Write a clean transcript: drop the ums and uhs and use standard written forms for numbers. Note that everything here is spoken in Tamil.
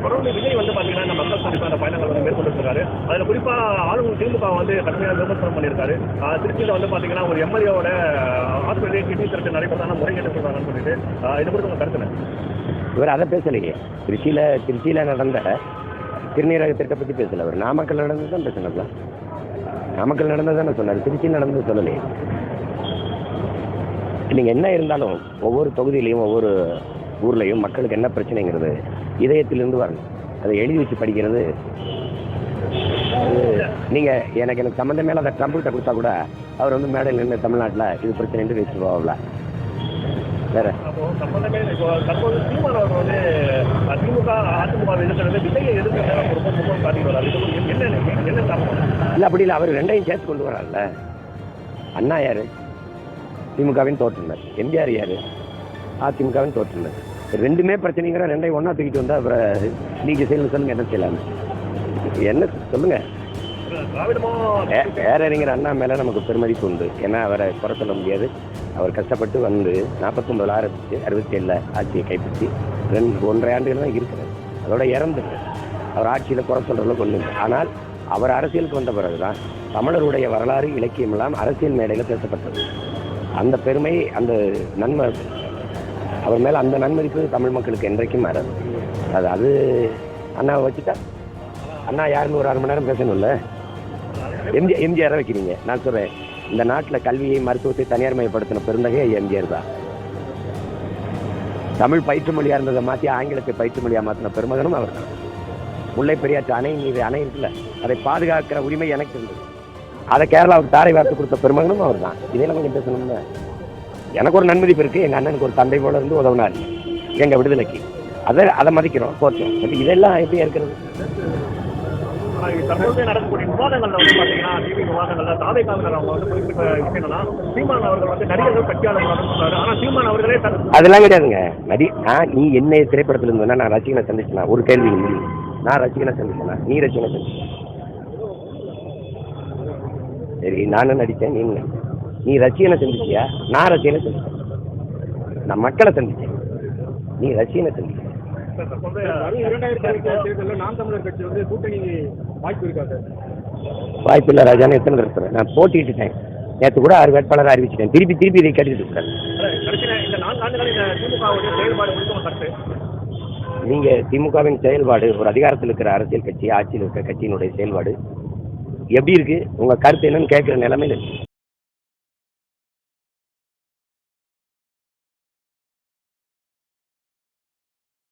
தொடர்ந்து விஜய் வந்து பாத்தீங்கன்னா இந்த மக்கள் சந்திப்பான பயணங்கள் வந்து மேற்கொண்டிருக்காரு. அதுல குறிப்பா ஆளுநர் திமுக வந்து கடுமையான விமர்சனம் பண்ணியிருக்காரு. திருச்சியில வந்து பாத்தீங்கன்னா ஒரு எம்எல்ஏவோட ஹாஸ்பிட்டலே கிட்னி திருட்டு நடைபெற்றான முறைகேட்டு சொல்றாங்கன்னு சொல்லிட்டு இதை குறித்து உங்க கருத்து என்ன? இவர் அதை பேசலையே. திருச்சியில நடந்த சிறுநீரக திட்டத்தை பற்றி பேசல. அவர் நாமக்கல் நடந்தது தான் பேசினதுல. நாமக்கல் நடந்தது தானே சொன்னார், திருச்சியில் நடந்தது சொல்லலையே. நீங்கள் என்ன இருந்தாலும் ஒவ்வொரு தொகுதியிலையும் ஒவ்வொரு ஊர்லேயும் மக்களுக்கு என்ன பிரச்சனைங்கிறது இதயத்திலிருந்து வரணும். அதை எழுதி வச்சு படிக்கிறது நீங்கள் எனக்கு சம்மந்தம் மேலே அதை ட்ரம்பிள்கிட்ட கொடுத்தா கூட அவர் வந்து மேடையில் நின்று தமிழ்நாட்டில் இது பிரச்சனைன்னு பேசிடுவாங்கள. வேற தற்போது சீமான் அவர் வந்து திமுக அதிமுக எதிர்க்கிறது விஜயை எதிர்க்கிறது ரொம்ப முகம் காட்டி வராது. என்ன காரணம்? இல்லை அப்படி இல்லை, அவர் ரெண்டையும் சேர்த்து கொண்டு வரார்ல. அண்ணா யார்? திமுகவின் தோற்றுனர். எம்ஜிஆர் யார்? அதிமுகவின் தோற்றுனர். ரெண்டுமே பிரச்சனைங்கிற ரெண்டையும் ஒன்றா தூக்கிட்டு வந்தால் அப்புறம் நீங்கள் சொல்லுங்கள் என்ன செய்யலான்னு என்ன சொல்லுங்கள். பேரறிஞர் அண்ணா மேலே நமக்கு பெருமதிப்பு உண்டு. ஏன்னா அவரை குறை சொல்ல முடியாது. அவர் கஷ்டப்பட்டு வந்து 49 ஆரம்பித்து 67 ஆட்சியை கைப்பற்றி 1.5 ஆண்டுகள் தான் இருக்கிறார். அதோட இறந்துரு அவர் ஆட்சியில் குறை சொல்கிறதுல கொண்டு. ஆனால் அவர் அரசியலுக்கு வந்த பிறகு தான் தமிழருடைய வரலாறு இலக்கியமெல்லாம் அரசியல் மேடையில் பேசப்பட்டது. அந்த பெருமை, அந்த நன்மை, அவர் மேலே அந்த நன்மதிப்பு தமிழ் மக்களுக்கு என்றைக்கும் மாறாது. அது அண்ணாவை வச்சுட்டா அண்ணா யாருன்னு ஒரு 1/2 மணி நேரம் பேசணும்ல. எம்ஜிஆரை வைக்கிறீங்க. நான் சொல்கிறேன், இந்த நாட்டில் கல்வியை மருத்துவத்தை தனியார் மயப்படுத்தின பெருந்தகை எம்ஜிஆர் தான். தமிழ் பயிற்று மொழியாக இருந்ததை மாற்றி ஆங்கிலத்தை பயிற்று மொழியாக மாற்றின பெருமகனும் அவர் தான். முல்லை பெரியாற்று அணை மீது அணை இருக்குல்ல, அதை பாதுகாக்கிற உரிமை எனக்கு இருந்தது. அதை கேரளாவுக்கு தாரை வார்த்து கொடுத்த பெருமகனும் அவர் தான். இதெல்லாம் கொஞ்சம் பேசணும்ல. எனக்கு ஒரு நன்மதிப்பு இருக்குது. எங்கள் அண்ணனுக்கு ஒரு தந்தை போல இருந்து உதவினார் எங்கள் விடுதலைக்கு. அதை மதிக்கிறோம், போற்றோம். பட் இதெல்லாம் எப்படி இருக்கிறது? தற்போது நடக்கக்கூடிய விவாதங்கள்ல வந்து பாத்தீங்கன்னா டிவி விவாதங்கள்ல தாவேக்காவினர் அவங்க வந்து குறிப்பிட்ட விஷயம்னா சீமான் அவர்கள் வந்து நடிகர்கள் கட்சியாளர்கள் சொல்றாரு. ஆனா சீமான் அவர்களே அதெல்லாம் கிடையாதுங்க. நீ என்ன திரைப்படத்தில் இருந்தோன்னா நான் ரசிகனை சந்திச்சேனா? ஒரு கேள்வி முடியும். நான் ரசிகனை சந்திச்சேனா? நீ ரசிகனை சந்திச்ச? சரி, நானும் நடித்தேன், நீ ரசிகனை சந்திச்சியா? நான் ரசிகனை சந்திச்சேன். நான் மக்களை சந்திச்சேன், நீ ரசிகனை சந்திச்ச. வாய்ப்பு இல்லை ராஜான்னு எத்தனை இருக்கிறேன். நான் போட்டிட்டுட்டேன். நேற்று கூட 6 வேட்பாளரை அறிவிச்சிட்டேன். திருப்பி இதை கேட்டுட்டு இருக்கிறேன். நீங்கள் திமுகவின் செயல்பாடு, ஒரு அதிகாரத்தில் இருக்கிற அரசியல் கட்சி, ஆட்சியில் இருக்கிற கட்சியினுடைய செயல்பாடு எப்படி இருக்கு? உங்கள் கருத்து என்னன்னு கேட்குற நிலைமையில் இருக்கு.